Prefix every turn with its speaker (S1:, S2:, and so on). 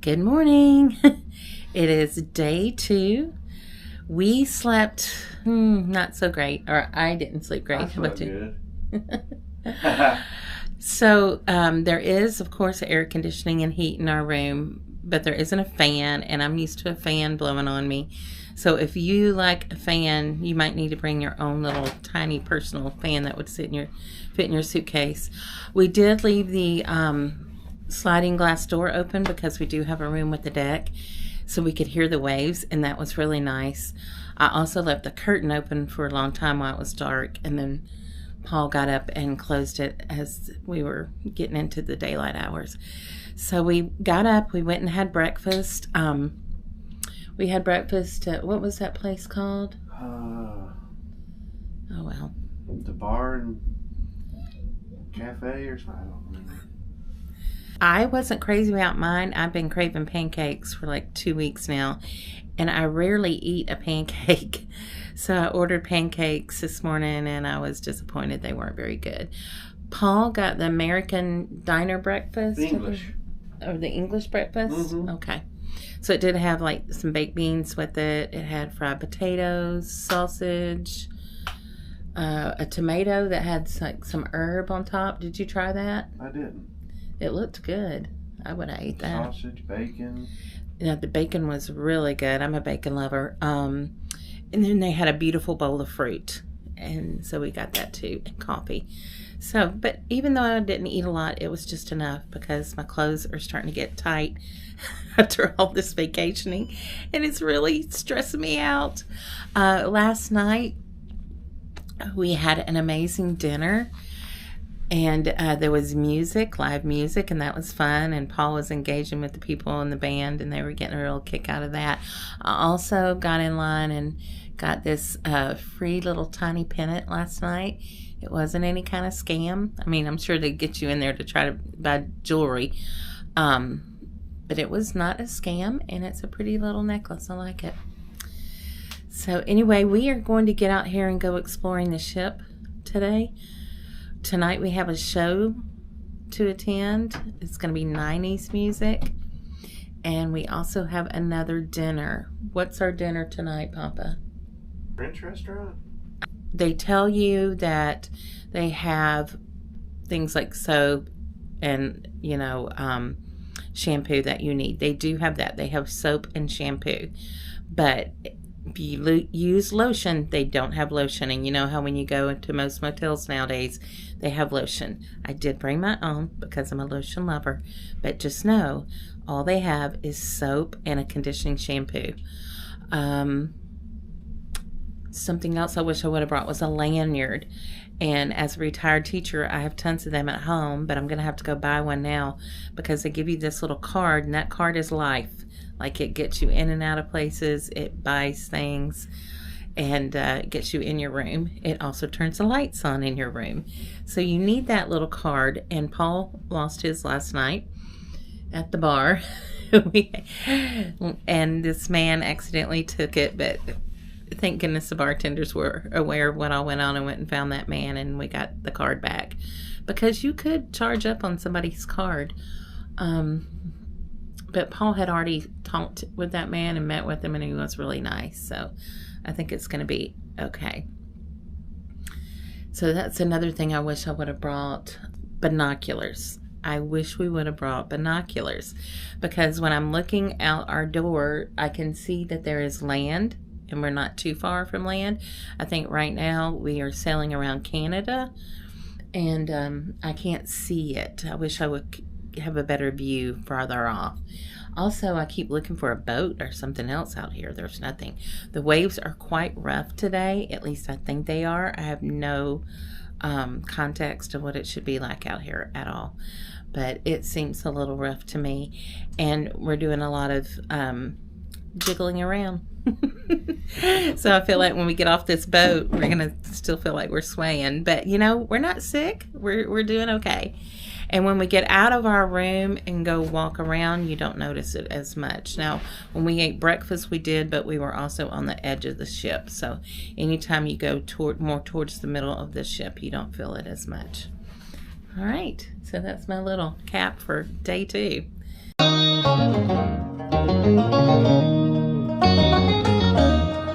S1: Good morning. It is day 2. We slept not so great, or I didn't sleep great.
S2: I slept good.
S1: So there is, of course, air conditioning and heat in our room, but there isn't a fan, and I'm used to a fan blowing on me. So if you like a fan, you might need to bring your own little tiny personal fan that would fit in your suitcase. We did leave the sliding glass door open because we do have a room with a deck, so we could hear the waves, and that was really nice. I also left the curtain open for a long time while it was dark, and then Paul got up and closed it as we were getting into the daylight hours. So we got up, we went and had breakfast. We had breakfast at, what was that place called? Oh, well.
S2: The bar and cafe or something, I don't remember.
S1: I wasn't crazy about mine. I've been craving pancakes for like 2 weeks now, and I rarely eat a pancake. So I ordered pancakes this morning, and I was disappointed they weren't very good. Paul got the American diner breakfast.
S2: The English.
S1: Or the English breakfast?
S2: Mm-hmm.
S1: Okay. So it did have like some baked beans with it. It had fried potatoes, sausage, a tomato that had like some herb on top. Did you try that?
S2: I didn't.
S1: It looked good. I would have ate that.
S2: Sausage, bacon.
S1: Yeah, the bacon was really good. I'm a bacon lover. And then they had a beautiful bowl of fruit. And so we got that too, and coffee. So, but even though I didn't eat a lot, it was just enough because my clothes are starting to get tight after all this vacationing. And it's really stressing me out. Last night, we had an amazing dinner. And there was music, live music, and that was fun. And Paul was engaging with the people in the band, and they were getting a real kick out of that. I also got in line and got this free little tiny pennant last night. It wasn't any kind of scam. I mean, I'm sure they get you in there to try to buy jewelry. But it was not a scam, and it's a pretty little necklace. I like it. So anyway, we are going to get out here and go exploring the ship today. Tonight we have a show to attend. It's going to be 90s music. And we also have another dinner. What's our dinner tonight, Papa?
S2: French restaurant?
S1: They tell you that they have things like soap and, shampoo that you need. They do have that. They have soap and shampoo. But if you use lotion, they don't have lotion. And you know how when you go into most motels nowadays, they have lotion. I did bring my own because I'm a lotion lover. But just know, all they have is soap and a conditioning shampoo. Something else I wish I would have brought was a lanyard. And as a retired teacher, I have tons of them at home, but I'm going to have to go buy one now because they give you this little card, and that card is life. Like, it gets you in and out of places, it buys things, and gets you in your room. It also turns the lights on in your room. So you need that little card, and Paul lost his last night at the bar. And this man accidentally took it, but thank goodness the bartenders were aware of what all went on and went and found that man, and we got the card back. Because you could charge up on somebody's card. But Paul had already talked with that man and met with him, and he was really nice. So I think it's going to be okay. So that's another thing I wish I would have brought. Binoculars. I wish we would have brought binoculars. Because when I'm looking out our door, I can see that there is land, and we're not too far from land. I think right now we are sailing around Canada, and I can't see it. I wish I would have a better view farther off. Also, I keep looking for a boat or something else out here. There's nothing. The waves are quite rough today. At least I think they are. I have no context of what it should be like out here at all. But it seems a little rough to me. And we're doing a lot of jiggling around. So I feel like when we get off this boat, we're going to still feel like we're swaying. But, we're not sick. We're doing okay. And when we get out of our room and go walk around, you don't notice it as much. Now, when we ate breakfast, we did, but we were also on the edge of the ship. So anytime you go more towards the middle of the ship, you don't feel it as much. All right. So that's my little cap for day 2. Bye.